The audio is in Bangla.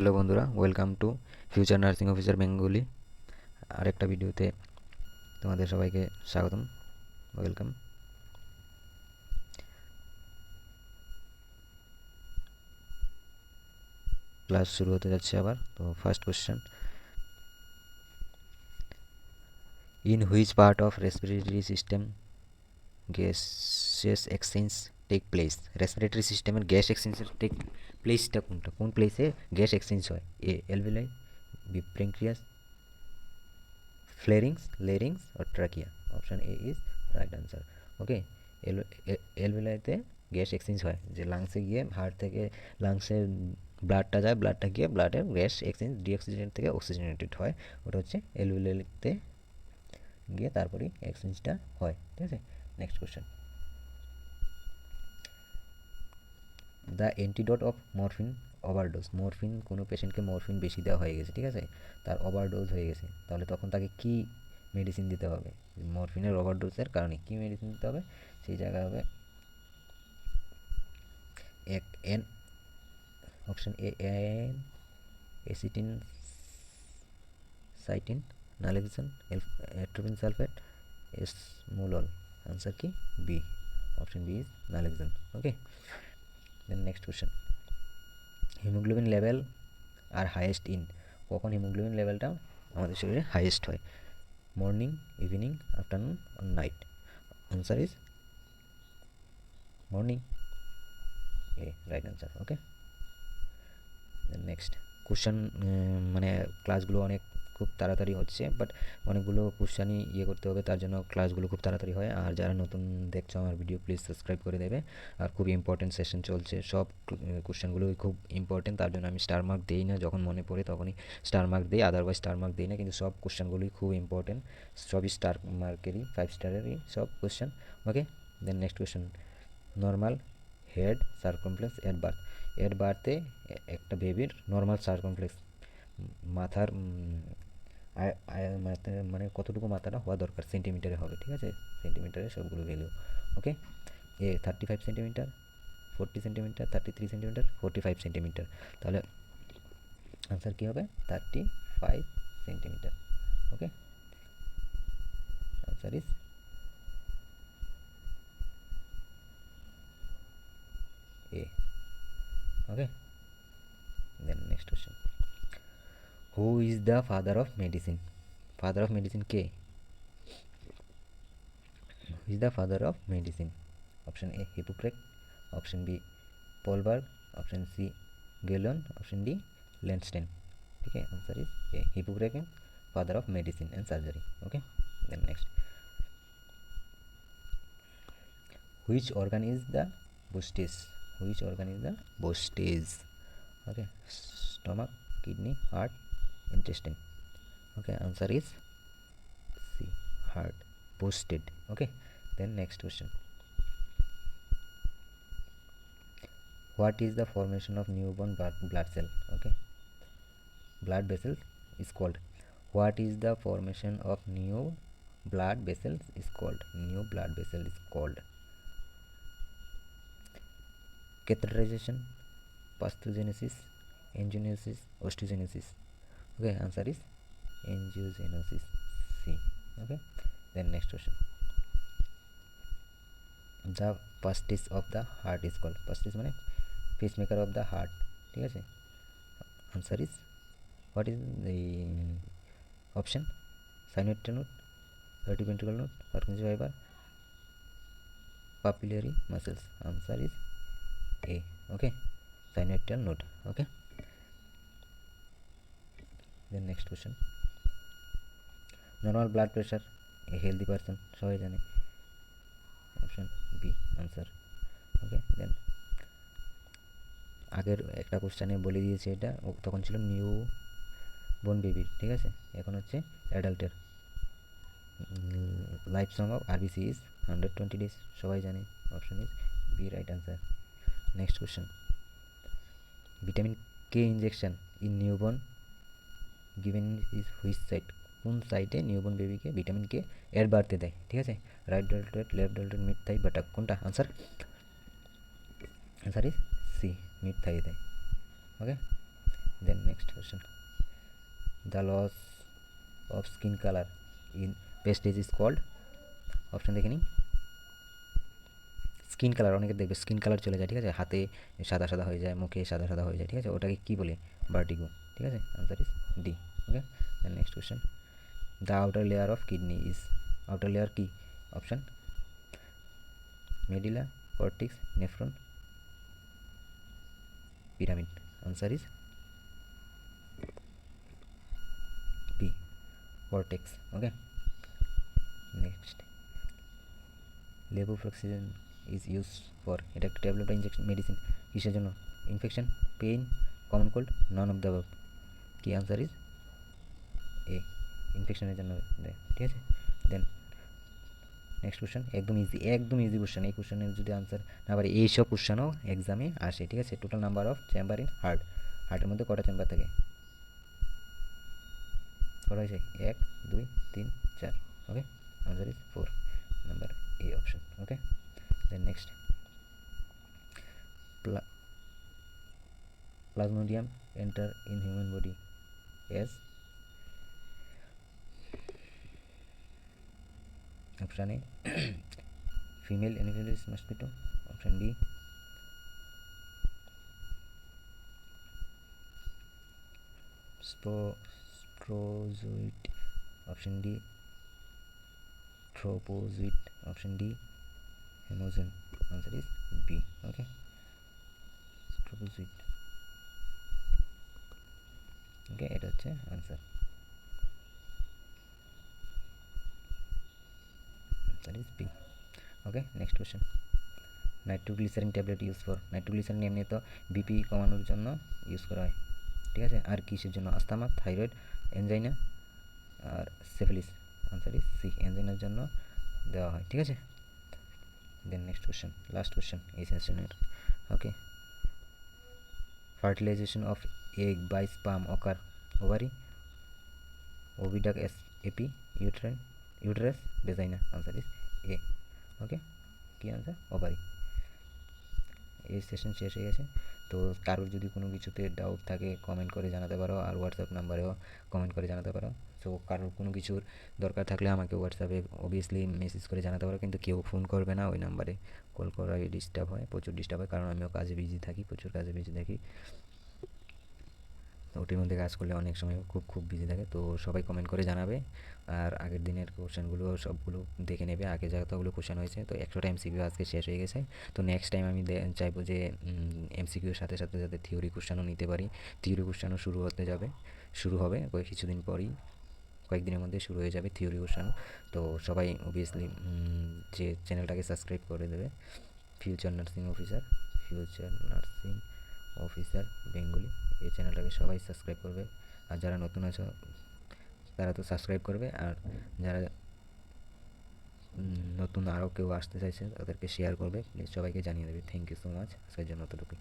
হ্যালো বন্ধুরা, welcome to future nursing officer Bengali. আরেকটা ভিডিওতে তোমাদের সবাইকে স্বাগতম, ওয়েলকাম। ক্লাস শুরু হতে যাচ্ছে আবার। তো first question, in which part of respiratory system gases exchange take place? Respiratory সিস্টেমের গ্যাস এক্সচেঞ্জের টেক প্লেসটা কোনটা, কোন প্লেসে গ্যাস এক্সচেঞ্জ হয়? এ এলভিলাই, বি প্যানক্রিয়াস, ফ্লেরিংস, লেরিংস और trachea. Option A is right answer. Okay, এলভিলাইতে গ্যাস এক্সচেঞ্জ হয়, যে লাংসে গিয়ে হার্ট থেকে লাংসে ব্লাডটা যায়, ব্লাডটা গিয়ে ব্লাডের গ্যাস এক্সচেঞ্জ ডিঅক্সিজেনেট থেকে অক্সিজেনেটেড হয়, ওটা হচ্ছে এলভিলাইতে গিয়ে তারপরেই এক্সচেঞ্জটা হয়। ঠিক আছে, next question, the antidote of morphine overdose. Morphine, কোনো পেশেন্টকে মরফিন বেশি দেওয়া হয়ে গেছে, ঠিক আছে, তার ওভারডোজ হয়ে গেছে, তাহলে তখন তাকে কি মেডিসিন দিতে হবে? মরফিনের ওভারডোজের কারণে কি মেডিসিন দিতে হবে? সেই জায়গায় হবে এক এন, option A N acetyl cysteine, naloxone, atropine sulphate, esmolol. Answer কি? B, option B is naloxone. Okay, then next question, haemoglobin level are highest in, কখন হিমোগ্লোবিন লেভেলটা আমাদের শরীরে হাইয়েস্ট হয়? মর্নিং, ইভিনিং, আফটারনুন আর night? Answer is morning, A right answer. Okay, next question, মানে ক্লাসগুলো অনেক খুব তাড়াতাড়ি হচ্ছে, বাট অনেকগুলো কোশ্চেনই করতে হবে, তার জন্য ক্লাসগুলো খুব তাড়াতাড়ি হয়। আর যারা নতুন দেখছো আমার ভিডিও, প্লিজ সাবস্ক্রাইব করে দেবে। আর খুব ইম্পর্টেন্ট সেশন চলছে, সব কোশ্চেনগুলোই খুব ইম্পর্টেন্ট, তার জন্য আমি স্টার মার্ক দিই না, যখন মনে পড়ে তখনই স্টার মার্ক দিই, আদারওয়াইজ স্টার মার্ক দিই না, কিন্তু সব কোশ্চেনগুলোই খুব ইম্পর্টেন্ট, সবই স্টার মার্কেরই, 5 স্টারেরই সব কোশ্চেন। Okay, then next question, normal head circumference at birth. এর বার্থে একটা বেবির নর্মাল সার্কামফ্লেক্স, মাথার মানে কতটুকু মাথাটা হওয়া দরকার সেন্টিমিটারে হবে, ঠিক আছে, সেন্টিমিটারে সবগুলো value. Okay, A 35 centimetre, 40 centimetre, 33 centimetre, 45 centimetre, তাহলে আনসার কী হবে? 35 centimetre. Okay, answer is A. Okay, then next question, who is the father of medicine? Father of medicine কে? Who is the father of medicine? Option A Hippocrates, option B Polberg, option C Galen, option D Lenstein. Okay, answer is A Hippocrates, father of medicine and surgery. Okay, then next, which organ is the bostage? Which organ is the bostage? Okay, stomach, kidney, heart, intestine. Okay, answer is C, heart, posted. Okay, then next question, what is the formation of newborn blood cell? Okay, blood vessels is called, what is the formation of new blood vessels is called, new blood vessel is called catheterization, pathogenosis, angiogenesis, osteogenesis. Okay, answer is angiogenesis, C. Okay, then next question, the pulse of the heart is called, pulse মানে pacemaker of the heart, ঠিক আছে, answer is, what is the option? Synovial node, vertebral node, Purkinje fiber, papillary muscles. Answer is A. Okay, synovial node. Okay, then next question, normal blood pressure a healthy person সবাই জানে, অপশন বি আনসার। ওকে, দেন আগের একটা কোশ্চেনে বলে দিয়েছে, এটা তখন ছিল নিউ বোর্ন বেবির, ঠিক আছে, এখন হচ্ছে অ্যাডাল্টের। Life span of RBC is 120 days, সবাই জানে, option is B right answer. Next question, vitamin K injection in newborn given is which side? কোন সাইডে নিউবর্ন বেবিকে ভিটামিন কে এর বাড়তে দেয়, ঠিক আছে, right deltoid, left deltoid, mid thigh, buttock, কোনটা? Answer, answer is C, mid thigh দেয়। Okay, then next question, the loss of skin colour in patches is called, option দেখে নিই। স্কিন কালার, অনেকে দেখবে স্কিন কালার চলে যায়, ঠিক আছে, হাতে সাদা সাদা হয়ে যায়, মুখে সাদা সাদা হয়ে যায়, ঠিক আছে, ওটাকে কী বলে? ভার্টিগো, ঠিক আছে, answer is D. Okay, then next question, the outer layer of kidney is, outer layer কি? Option medulla, cortex, nephron, pyramid, answer is B, cortex. Okay, next, levofloxacin is use for, এটা একটা ট্যাবলেট বা ইঞ্জেকশন মেডিসিন, কিসের জন্য? Infection, pain, common cold, none of the above, কি? আনসার ইজ এ, ইনফেকশনের জন্য দেয়, ঠিক আছে। দেন নেক্সট কোশ্চেন, একদম ইজি, একদম ইজি কোশ্চেন, এই কোশ্চেনের যদি আনসার না পারে, এইসব কোশ্চেনও এক্সামে আসে, ঠিক আছে। Total number of chamber in heart, হার্টের মধ্যে কটা চেম্বার থাকে? কটা হয়েছে? 1 2 3 4। Okay, answer is 4, number A option. Okay, then next, plasmodium enter in human body as, option A female anopheles mosquito, option B sporozoite, option D trophozoite, option D haemozoin, answer is B. Okay, trophozoite. Okay, এটা হচ্ছে answer, answer is B. Okay, next question, nitroglycerin tablet use for, nitroglycerin এমনি তো বিপি কমানোর জন্য ইউজ করা হয়, ঠিক আছে, আর কিসের জন্য? আস্তামা, থাইরয়েড, এনজাইনা, আর সিফিলিস, আনসার ইজ সি, এনজাইনার জন্য দেওয়া হয়, ঠিক আছে। Then next question, last question এই সেশনের। Okay, fertilisation of egg by sperm occur, ovary, oviduct, এপি, uterus, vagina, answer is A. Okay, কি আনসার? ওভারি। এই সেশন শেষ হয়ে গেছে। তো কারোর যদি কোনো কিছুতে ডাউট থাকে কমেন্ট করে জানাতে পারো, আর হোয়াটসঅ্যাপ নাম্বারেও কমেন্ট করে জানাতে পারো। তো কারোর কোনো কিছুর দরকার থাকলে আমাকে হোয়াটসঅ্যাপে অবভিয়াসলি মেসেজ করে জানাতে পারো, কিন্তু কেউ ফোন করবে না, ওই নাম্বারে কল করাই ডিস্টার্ব হয়, প্রচুর ডিস্টার্ব হয়, কারণ আমিও কাজে বিজি থাকি, প্রচুর কাজে বিজি থাকি। ওটির মধ্যে কাজ করলে অনেক সময় খুব খুব বিজি থাকে। তো সবাই কমেন্ট করে জানাবে, আর আগের দিনের কোশ্চেনগুলো সবগুলো দেখে নেবে, আগে যতগুলো কোশ্চেন হয়েছে। তো 100টা এমসিকিউ আজকে শেষ হয়ে গেছে। তো নেক্সট টাইম আমি চাইবো যে এমসিকিউর সাথে সাথে যাতে থিওরি কোশ্চেনও নিতে পারি। থিওরি কোশ্চেনও শুরু হবে কিছুদিন পরই, কয়েকদিনের মধ্যে শুরু হয়ে যাবে থিওরি কোশ্চেনও। তো সবাই অবভিয়াসলি যে চ্যানেলটাকে সাবস্ক্রাইব করে দেবে, ফিউচার নার্সিং অফিসার বেঙ্গলি, এই চ্যানেলটাকে সবাই সাবস্ক্রাইব করবে। আর যারা নতুন আছো তারা তো সাবস্ক্রাইব করবে, আর যারা নতুন আরও কেউ আসতে চাইছে তাদেরকে শেয়ার করবে, প্লিজ সবাইকে জানিয়ে দেবে। থ্যাংক ইউ সো মাচ, আজকের জন্য অতটুকুই।